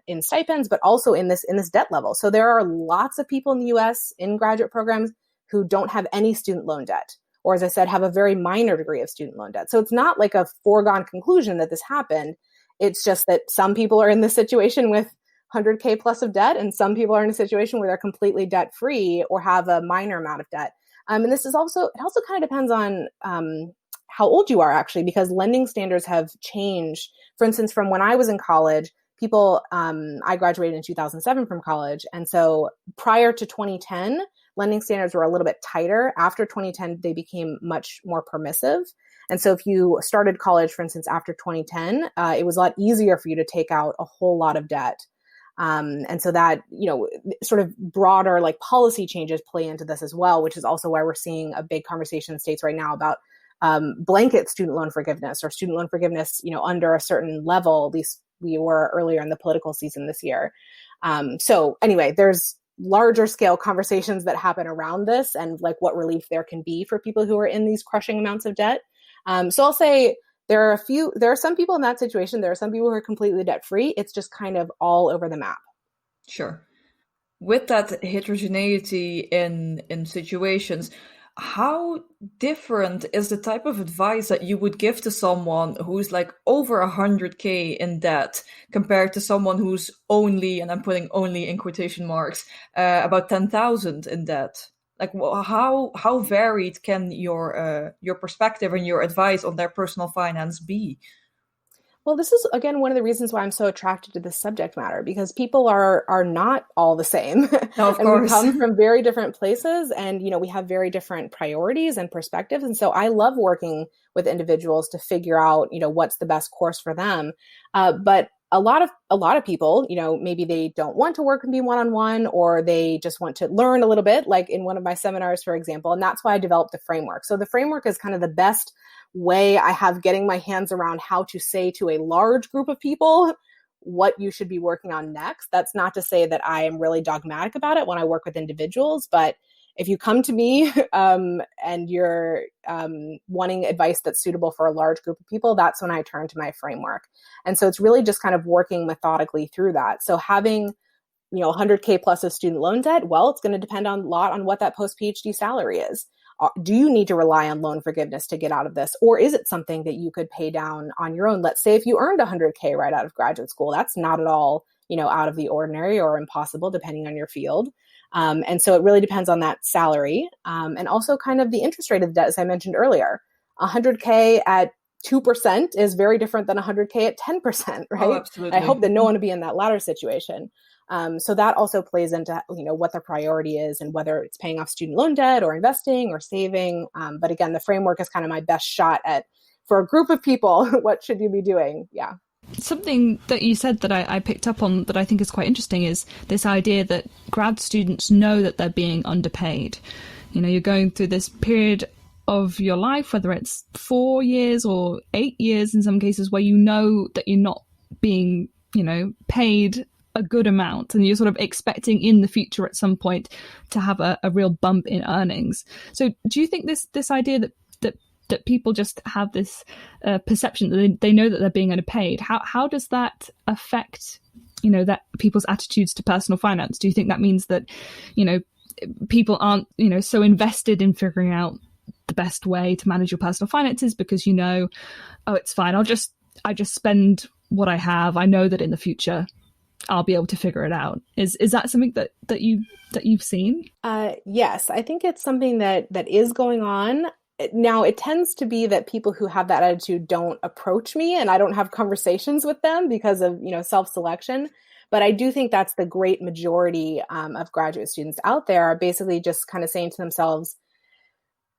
in stipends, but also in this debt level. So there are lots of people in the U.S. in graduate programs who don't have any student loan debt, or as I said, have a very minor degree of student loan debt. So it's not like a foregone conclusion that this happened. It's just that some people are in this situation with 100K plus of debt, and some people are in a situation where they're completely debt free or have a minor amount of debt. And this is also kind of depends on how old you are, actually, because lending standards have changed. For instance, from when I was in college, I graduated in 2007 from college. And so prior to 2010, lending standards were a little bit tighter. After 2010, they became much more permissive. And so if you started college, for instance, after 2010, it was a lot easier for you to take out a whole lot of debt. And so that, sort of broader policy changes play into this as well, which is also why we're seeing a big conversation in the States right now about blanket student loan forgiveness or student loan forgiveness, under a certain level. At least we were earlier in the political season this year. So anyway, there's larger scale conversations that happen around this and what relief there can be for people who are in these crushing amounts of debt. So I'll say there are some people in that situation. There are some people who are completely debt free. It's just kind of all over the map. Sure. With that heterogeneity in situations, how different is the type of advice that you would give to someone who's over 100K in debt compared to someone who's only, and I'm putting only in quotation marks, about 10,000 in debt? How varied can your perspective and your advice on their personal finance be? Well, this is, again, one of the reasons why I'm so attracted to this subject matter, because people are not all the same. No, of and course. We come from very different places and, we have very different priorities and perspectives. And so I love working with individuals to figure out, what's the best course for them. But a lot of people, maybe they don't want to work and be one-on-one, or they just want to learn a little bit, like in one of my seminars, for example. And that's why I developed the framework. So the framework is kind of the best way I have getting my hands around how to say to a large group of people what you should be working on next. That's not to say that I am really dogmatic about it when I work with individuals, but if you come to me and you're wanting advice that's suitable for a large group of people, that's when I turn to my framework. And so it's really just kind of working methodically through that. So having 100K plus of student loan debt, well, it's going to depend a lot on what that post-PhD salary is. Do you need to rely on loan forgiveness to get out of this? Or is it something that you could pay down on your own? Let's say if you earned 100K right out of graduate school, that's not at all, out of the ordinary or impossible, depending on your field. And so it really depends on that salary. And also kind of the interest rate of the debt, as I mentioned earlier. 100K at 2% is very different than 100K at 10%, right? Oh, absolutely. I hope that no one will be in that latter situation. So that also plays into, what the priority is and whether it's paying off student loan debt or investing or saving. But again, the framework is kind of my best shot at, for a group of people, what should you be doing? Yeah. Something that you said that I picked up on that I think is quite interesting is this idea that grad students know that they're being underpaid. You're going through this period of your life, whether it's 4 years or 8 years in some cases, where you know that you're not being, paid a good amount, and you're sort of expecting in the future at some point to have a real bump in earnings. So do you think this idea that people just have this perception that they know that they're being underpaid, how does that affect that people's attitudes to personal finance? Do you think that means that people aren't so invested in figuring out the best way to manage your personal finances because oh, it's fine, I just spend what I have, I know that in the future I'll be able to figure it out? Is that something that you've seen? Yes, I think it's something that is going on. Now, it tends to be that people who have that attitude don't approach me and I don't have conversations with them because of, self-selection. But I do think that's the great majority of graduate students out there are basically just kind of saying to themselves,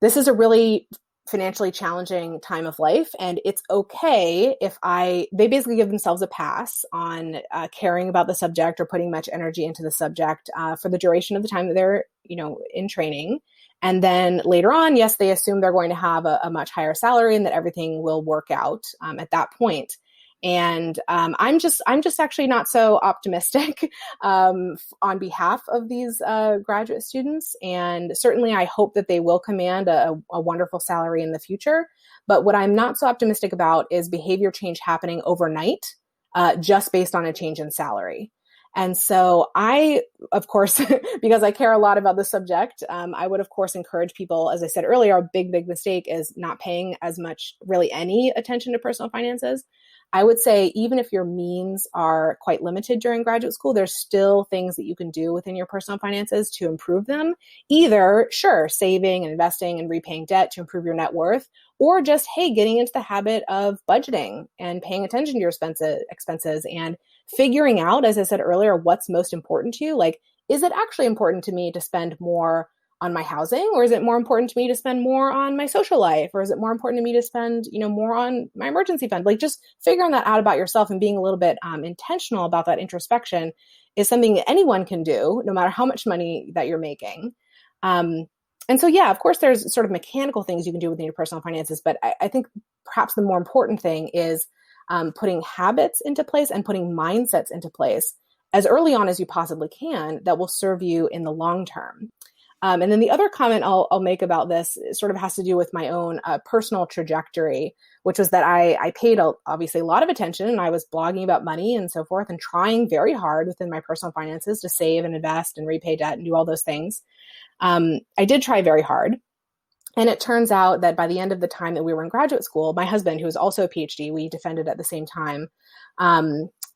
this is a really financially challenging time of life, and it's okay if they basically give themselves a pass on caring about the subject or putting much energy into the subject for the duration of the time that they're, in training. And then later on, yes, they assume they're going to have a much higher salary and that everything will work out at that point. And I'm just actually not so optimistic on behalf of these graduate students. And certainly I hope that they will command a wonderful salary in the future. But what I'm not so optimistic about is behavior change happening overnight, just based on a change in salary. And so I, of course, because I care a lot about the subject, I would, of course, encourage people, as I said earlier, a big mistake is not paying as much, really any attention to personal finances. I would say even if your means are quite limited during graduate school, there's still things that you can do within your personal finances to improve them. Either, sure, saving and investing and repaying debt to improve your net worth, or just, hey, getting into the habit of budgeting and paying attention to your expenses and figuring out, as I said earlier, what's most important to you. Like, is it actually important to me to spend more on my housing, or is it more important to me to spend more on my social life, or is it more important to me to spend, more on my emergency fund? Like, just figuring that out about yourself and being a little bit intentional about that introspection is something that anyone can do, no matter how much money that you're making. And so, yeah, of course, there's sort of mechanical things you can do within your personal finances, but I think perhaps the more important thing is putting habits into place and putting mindsets into place as early on as you possibly can that will serve you in the long term. And then the other comment I'll make about this sort of has to do with my own personal trajectory, which was that I paid obviously a lot of attention, and I was blogging about money and so forth and trying very hard within my personal finances to save and invest and repay debt and do all those things. I did try very hard. And it turns out that by the end of the time that we were in graduate school, my husband, who is also a PhD, we defended at the same time,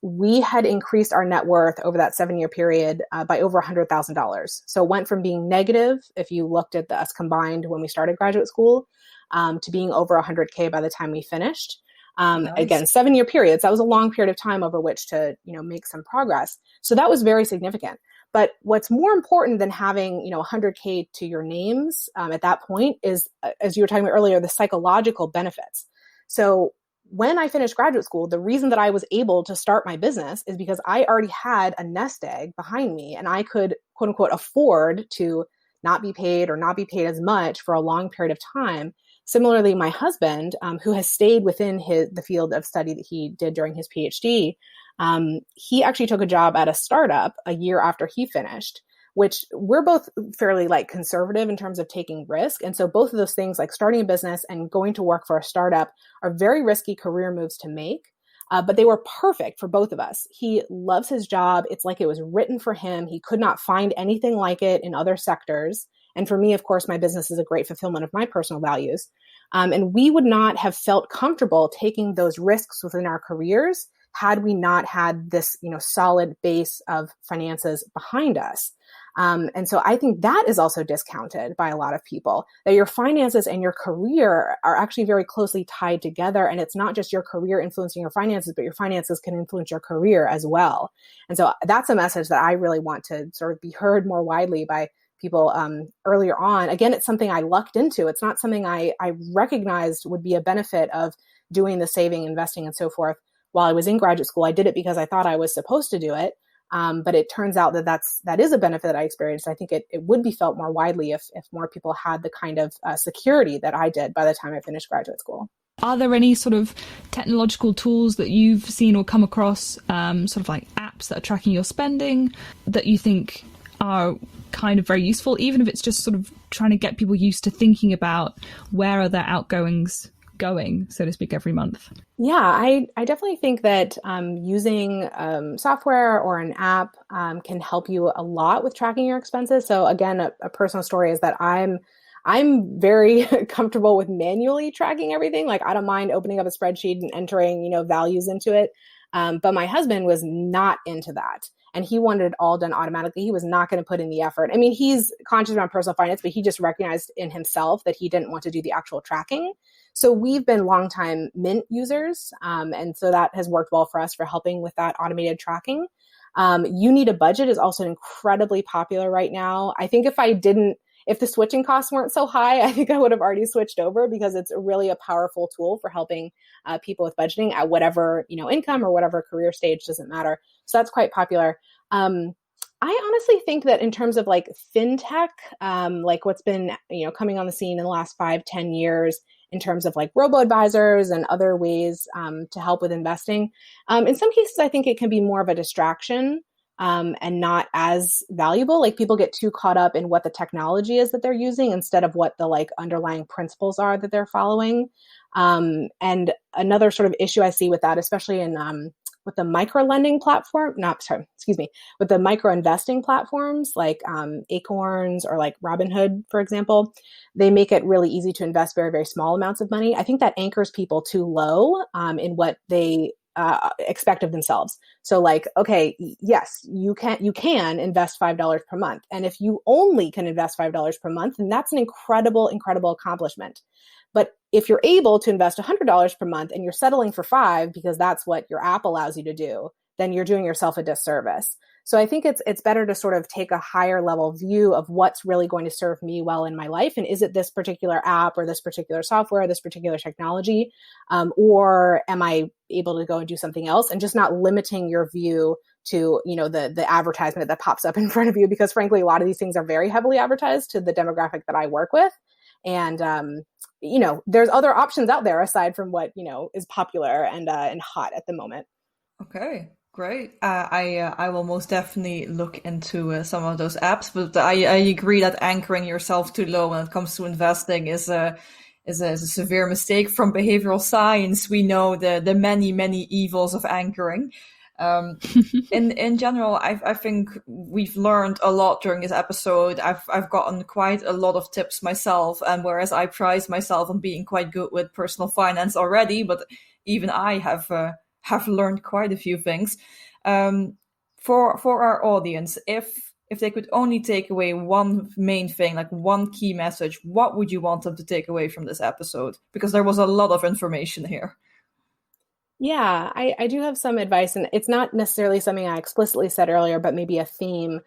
we had increased our net worth over that 7-year period by over $100,000. So it went from being negative, if you looked at us combined when we started graduate school, to being over 100K by the time we finished. Nice. Again, 7-year periods. That was a long period of time over which to, make some progress. So that was very significant. But what's more important than having, 100K to your names at that point is, as you were talking about earlier, the psychological benefits. So when I finished graduate school, the reason that I was able to start my business is because I already had a nest egg behind me, and I could, quote unquote, afford to not be paid or not be paid as much for a long period of time. Similarly, my husband, who has stayed within the field of study that he did during his PhD, he actually took a job at a startup a year after he finished, which we're both fairly conservative in terms of taking risk. And so both of those things, like starting a business and going to work for a startup, are very risky career moves to make. But they were perfect for both of us. He loves his job. It's like it was written for him. He could not find anything like it in other sectors. And for me, of course, my business is a great fulfillment of my personal values. And we would not have felt comfortable taking those risks within our careers had we not had this, solid base of finances behind us. And so I think that is also discounted by a lot of people, that your finances and your career are actually very closely tied together. And it's not just your career influencing your finances, but your finances can influence your career as well. And so that's a message that I really want to sort of be heard more widely by people earlier on. Again, it's something I lucked into. It's not something I recognized would be a benefit of doing the saving, investing, and so forth while I was in graduate school. I did it because I thought I was supposed to do it. But it turns out that is a benefit that I experienced. I think it would be felt more widely if more people had the kind of security that I did by the time I finished graduate school. Are there any sort of technological tools that you've seen or come across, sort of like apps that are tracking your spending, that you think are kind of very useful, even if it's just sort of trying to get people used to thinking about where are their outgoings going, so to speak, every month? Yeah, I definitely think that using software or an app can help you a lot with tracking your expenses. So again, a personal story is that I'm very comfortable with manually tracking everything. Like, I don't mind opening up a spreadsheet and entering, values into it. But my husband was not into that. And he wanted it all done automatically. He was not going to put in the effort. I mean, he's conscious around personal finance, but he just recognized in himself that he didn't want to do the actual tracking. So we've been longtime Mint users. And so that has worked well for us for helping with that automated tracking. You Need a Budget is also incredibly popular right now. I think if the switching costs weren't so high, I think I would have already switched over, because it's really a powerful tool for helping people with budgeting at whatever, income or whatever career stage, doesn't matter. So that's quite popular. I honestly think that in terms of like fintech, like what's been, coming on the scene in the last 5-10 years, in terms of like robo-advisors and other ways to help with investing, in some cases, I think it can be more of a distraction and not as valuable. Like people get too caught up in what the technology is that they're using instead of what the like underlying principles are that they're following. And another sort of issue I see with that, especially in with the micro lending platform, with the micro investing platforms like Acorns or like Robinhood, for example, they make it really easy to invest very, very small amounts of money. I think that anchors people too low in what they expect of themselves. So like, okay, yes, you can invest $5 per month. And if you only can invest $5 per month, then that's an incredible, incredible accomplishment. But if you're able to invest $100 per month and you're settling for $5 because that's what your app allows you to do, then you're doing yourself a disservice. So I think it's better to sort of take a higher level view of what's really going to serve me well in my life. And is it this particular app or this particular software, or this particular technology? Or am I able to go and do something else, and just not limiting your view to, the advertisement that pops up in front of you? Because frankly, a lot of these things are very heavily advertised to the demographic that I work with. And, there's other options out there aside from what, is popular and hot at the moment. Okay, great. I will most definitely look into some of those apps, but I agree that anchoring yourself too low when it comes to investing is a severe mistake. From behavioral science, we know the many evils of anchoring. In general, I think we've learned a lot during this episode. I've gotten quite a lot of tips myself, and whereas I prize myself on being quite good with personal finance already, but even I have learned quite a few things. For our audience, if they could only take away one main thing, like one key message, what would you want them to take away from this episode? Because there was a lot of information here. Yeah, I do have some advice, and it's not necessarily something I explicitly said earlier, but maybe a theme.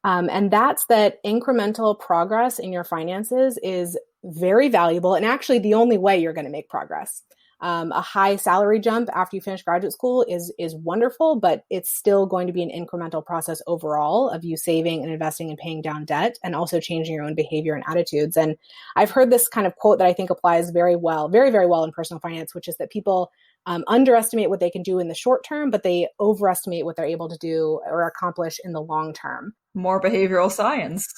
And that's that incremental progress in your finances is very valuable, and actually the only way you're going to make progress. A high salary jump after you finish graduate school is wonderful, but it's still going to be an incremental process overall of you saving and investing and paying down debt, and also changing your own behavior and attitudes. And I've heard this kind of quote that I think applies very well, very, very well in personal finance, which is that people underestimate what they can do in the short term, but they overestimate what they're able to do or accomplish in the long term. More behavioral science.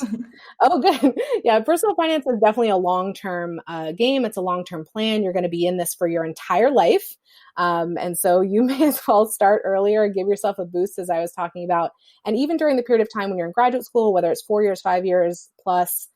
Oh, good. Yeah, personal finance is definitely a long-term game. It's a long-term plan. You're going to be in this for your entire life. And so you may as well start earlier and give yourself a boost, as I was talking about. And even during the period of time when you're in graduate school, whether it's 4 years, 5 years plus,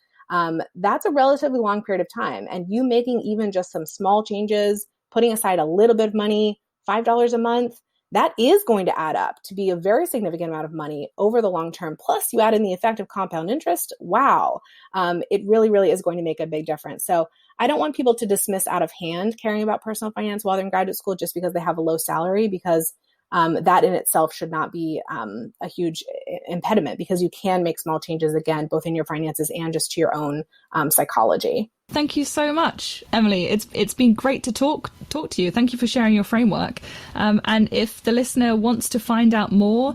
that's a relatively long period of time. And you making even just some small changes, putting aside a little bit of money, $5 a month, that is going to add up to be a very significant amount of money over the long term. Plus, you add in the effect of compound interest. Wow. It really, really is going to make a big difference. So I don't want people to dismiss out of hand caring about personal finance while they're in graduate school just because they have a low salary, because that in itself should not be a huge impediment, because you can make small changes, again, both in your finances and just to your own psychology. Thank you so much, Emily. It's been great to talk to you. Thank you for sharing your framework. And if the listener wants to find out more,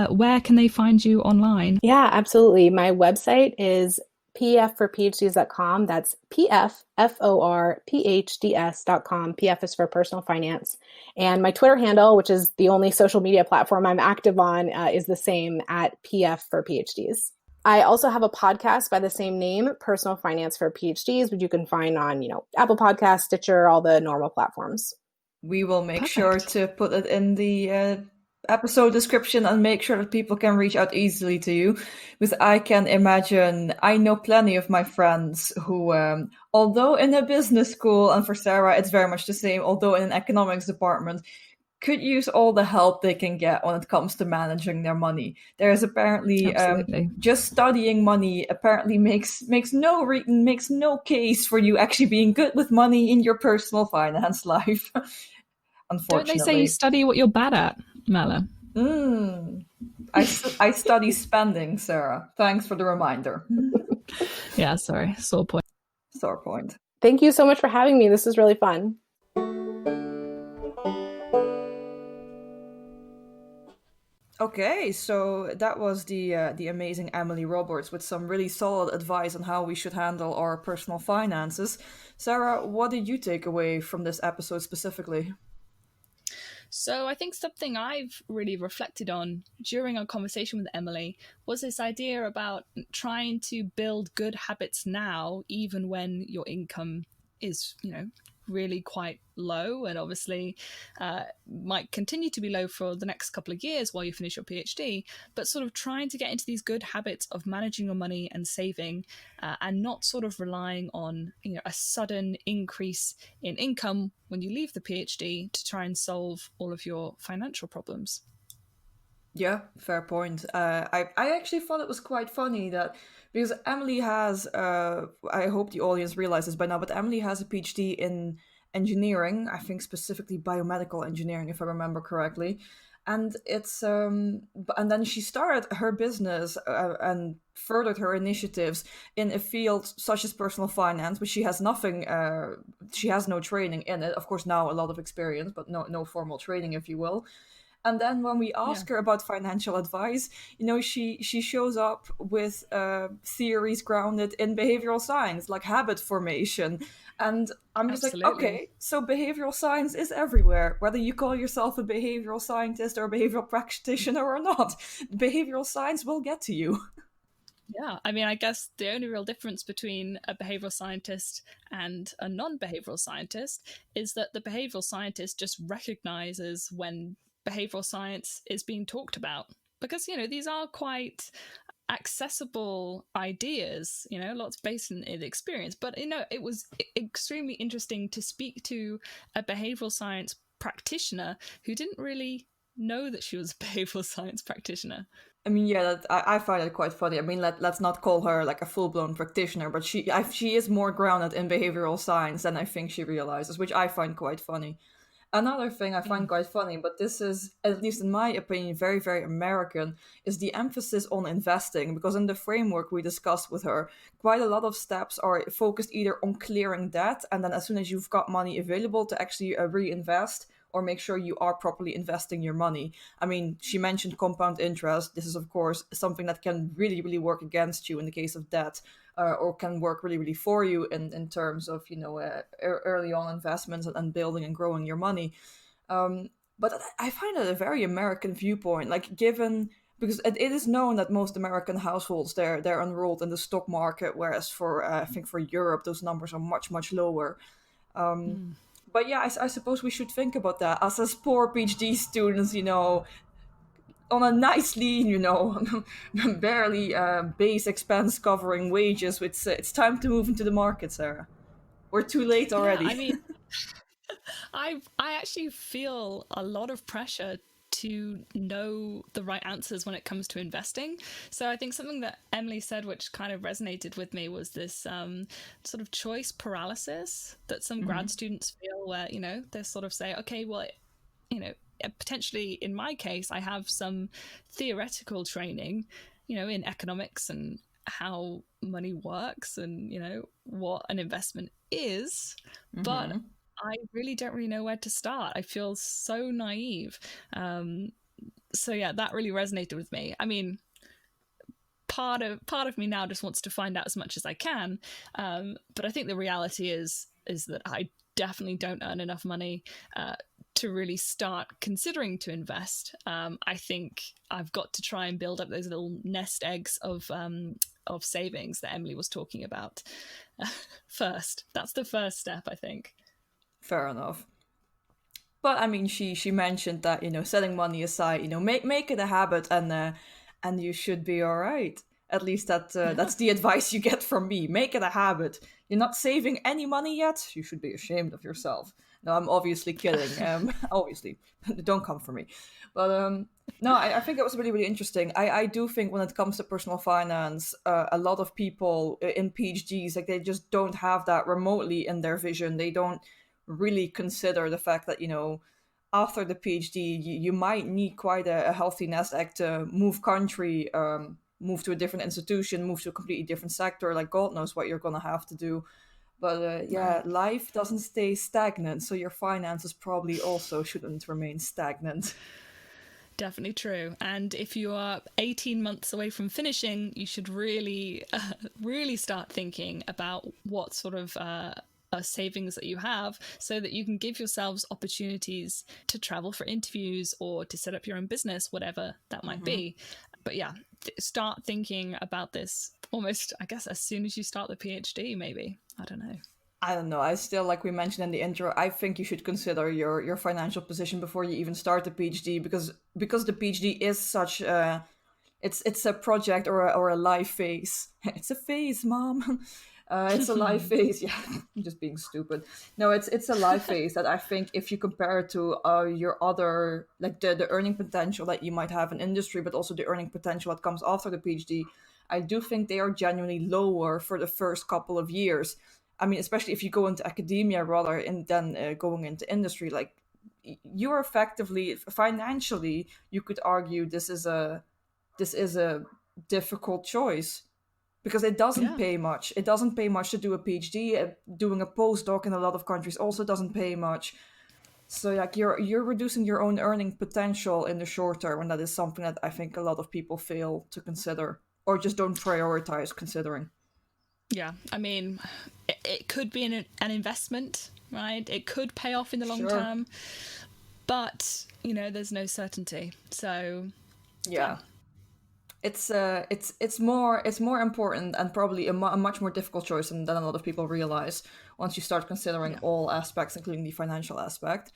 where can they find you online? Yeah, absolutely. My website is pfforphds.com. That's pfforphds.com. PF is for personal finance. And my Twitter handle, which is the only social media platform I'm active on, is the same, at PF for PhDs. I also have a podcast by the same name, Personal Finance for PhDs, which you can find on, Apple Podcasts, Stitcher, all the normal platforms. We will make sure to put it in the episode description and make sure that people can reach out easily to you. Because I can imagine, I know plenty of my friends who, although in a business school, and for Sarah, it's very much the same, although in an economics department, could use all the help they can get when it comes to managing their money. There is apparently just studying money apparently makes no case for you actually being good with money in your personal finance life. Unfortunately, don't they say you study what you're bad at, Mala? I study spending, Sarah. Thanks for the reminder. Yeah, sorry, sore point. Sore point. Thank you so much for having me. This was really fun. Okay, so that was the amazing Emily Roberts with some really solid advice on how we should handle our personal finances. Sarah, what did you take away from this episode specifically? So I think something I've really reflected on during our conversation with Emily was this idea about trying to build good habits now, even when your income is, really quite low, and obviously might continue to be low for the next couple of years while you finish your PhD, but sort of trying to get into these good habits of managing your money and saving, and not sort of relying on a sudden increase in income when you leave the PhD to try and solve all of your financial problems. Yeah, fair point. I actually thought it was quite funny that because Emily has, I hope the audience realizes by now, but Emily has a PhD in engineering, I think specifically biomedical engineering, if I remember correctly. And and then she started her business and furthered her initiatives in a field such as personal finance, but she has nothing, she has no training in it. Of course, now a lot of experience, but no formal training, if you will. And then when we ask her about financial advice, she shows up with theories grounded in behavioral science, like habit formation. And I'm just like, Absolutely. okay, so behavioral science is everywhere, whether you call yourself a behavioral scientist or a behavioral practitioner or not. Behavioral science will get to you. Yeah, I mean, I guess the only real difference between a behavioral scientist and a non behavioral scientist is that the behavioral scientist just recognizes when behavioral science is being talked about. Because, these are quite accessible ideas, lots based in experience. But, it was extremely interesting to speak to a behavioral science practitioner who didn't really know that she was a behavioral science practitioner. I mean, yeah, I find it quite funny. I mean, let's not call her like a full-blown practitioner, but she is more grounded in behavioral science than I think she realizes, which I find quite funny. Another thing I find quite funny, but this is, at least in my opinion, very, very American, is the emphasis on investing. Because in the framework we discussed with her, quite a lot of steps are focused either on clearing debt, and then as soon as you've got money available to actually reinvest, or make sure you are properly investing your money. I mean, she mentioned compound interest. This is, of course, something that can really, really work against you in the case of debt, or can work really, really for you in terms of, early on investments and building and growing your money. But I find it a very American viewpoint, like given because it is known that most American households they're enrolled in the stock market, whereas for I think for Europe those numbers are much much lower. But yeah, I suppose we should think about that as poor PhD students, on a nice lean, barely base expense covering wages. It's time to move into the market, Sarah. We're too late already. Yeah, I mean, I actually feel a lot of pressure to know the right answers when it comes to investing. So I think something that Emily said, which kind of resonated with me, was this sort of choice paralysis that some grad students feel, where they sort of say, okay, well, potentially in my case, I have some theoretical training, in economics and how money works and what an investment is, but I really don't really know where to start. I feel so naive. So yeah, that really resonated with me. I mean, part of me now just wants to find out as much as I can. But I think the reality is that I definitely don't earn enough money to really start considering to invest. I think I've got to try and build up those little nest eggs of savings that Emily was talking about first. That's the first step, I think. Fair enough. But I mean, she mentioned that setting money aside, make it a habit, and you should be all right. At least that's the advice you get from me. Make it a habit. You're not saving any money yet. You should be ashamed of yourself. No, I'm obviously kidding. Obviously, don't come for me. But no, I think it was really, really interesting. I do think when it comes to personal finance, a lot of people in PhDs, like they just don't have that remotely in their vision. They don't really consider the fact that after the PhD, you might need quite a healthy nest egg to move country, move to a different institution, move to a completely different sector. Like God knows what you're gonna have to do. But Right. life doesn't stay stagnant, so your finances probably also shouldn't remain stagnant. Definitely true. And if you are 18 months away from finishing, you should really, really start thinking about what sort of savings that you have so that you can give yourselves opportunities to travel for interviews or to set up your own business, whatever that might be. But yeah, start thinking about this almost, I guess, as soon as you start the PhD, maybe. I don't know. I don't know. I still, like we mentioned in the intro, I think you should consider your financial position before you even start the PhD, because the PhD is such a it's a project or a life phase. It's a phase, mom. It's a life phase. Yeah, I'm just being stupid. No, it's a life phase that I think if you compare it to your other, like the earning potential that you might have in industry, but also the earning potential that comes after the PhD, I do think they are genuinely lower for the first couple of years. I mean, especially if you go into academia rather than going into industry, like you're effectively financially, you could argue this is a difficult choice because it doesn't Yeah. pay much. It doesn't pay much to do a PhD. Doing a postdoc in a lot of countries also doesn't pay much. So like you're reducing your own earning potential in the short term, and that is something that I think a lot of people fail to consider or just don't prioritize considering. Yeah, I mean, it could be an investment, right? It could pay off in the long Sure. term, but there's no certainty. So Yeah. It's more important and probably a much more difficult choice than a lot of people realize once you start considering all aspects, including the financial aspect.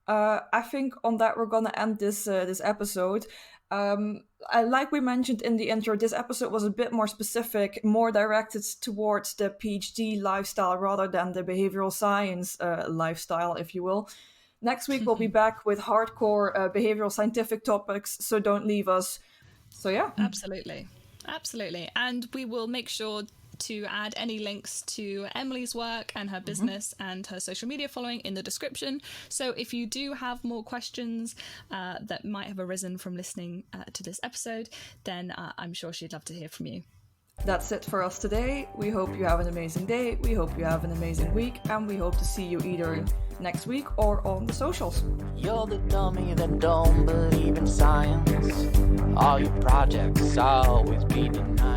I think on that we're gonna end this episode. Like we mentioned in the intro, this episode was a bit more specific, more directed towards the PhD lifestyle rather than the behavioral science lifestyle, if you will. Next week we'll be back with hardcore behavioral scientific topics, so don't leave us. So yeah. absolutely, and we will make sure to add any links to Emily's work and her business and her social media following in the description. So if you do have more questions that might have arisen from listening to this episode, then I'm sure she'd love to hear from you. That's it for us today. We hope you have an amazing day. We hope you have an amazing week. And we hope to see you either next week or on the socials. You're the dummy that don't believe in science. All your projects always be denied.